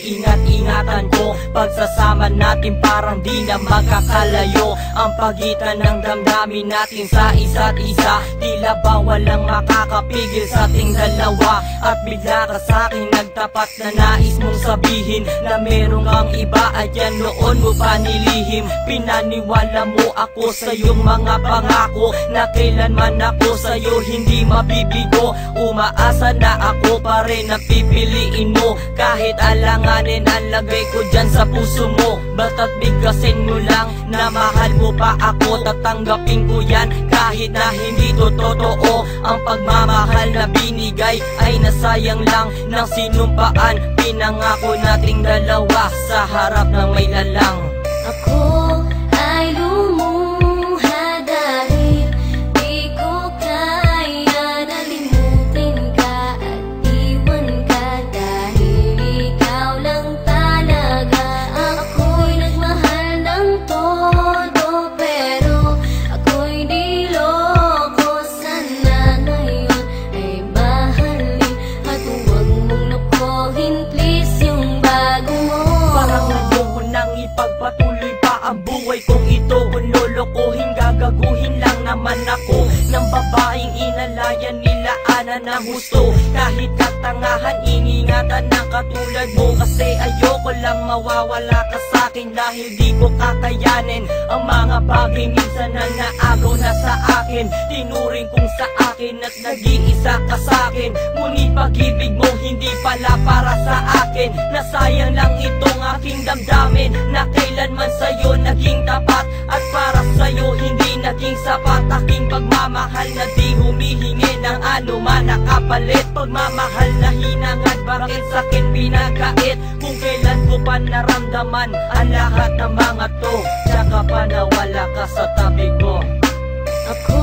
iingat-ingatan ko. Pagsasama natin parang di na magkakalayo ang pagitan ng damdamin natin sa isa't isa. Tila ba walang makakapigil sa ating dalawa. At bigla ka sa'kin nagtapat na nais mong sabihin na meron kang iba at yan noon mo pa nilihim. Pinaniwala mo ako sa iyong mga pangako na kailanman ako sa'yo hindi mabibigo. Umaasa na ako pa rin na pipiliin mo kahit alanganin ang lagay ko dyan sa puso mo. Basta't bigkasin mo lang na mahal mo pa ako, tatanggapin ko yan kahit na hindi to totoo. Ang pagmamahal na binigay ay nasayang lang ng sinumpaan. Pinangako nating dalawa sa harap ng may lalang. Ako ay lumuha dahil di ko kaya na limutin ka at iwan ka, dahil ikaw lang talaga. Ako'y nagmahal ng todo pero ako'y niloko. Sana ngayon ay mahalin at huwag mong lokohin please yung bago mo. Parang ayoko nang ipagpatuloy pa ang buhay kong ito. Kung lolokohin, gagaguhin lang naman ako ng babaeng inalayan nila ana ng gusto. Kahit katangahan, ingingatan ng katulad mo. Kasi ayoko lang mawawala ka sa'kin dahil di ko kakayanin ang mga bagay minsan na naagaw na sa akin. Tinuring kong sa akin at nag-iisa ka sa'kin. Ngunit pag-ibig mo hindi pala para sa akin. Nasayang lang itong aking damdamin na kailanman sa'yo naging tapat. At para sa'yo hindi naging sapat aking pagmamahal na di humihingi ng anuman na kapalit. Pagmamahal na hinangad, bakit sa'kin pinagkait? Kung kailan ko pa naramdaman ang lahat ng mga to, tsaka pa nawala ka sa tabi ko. Ako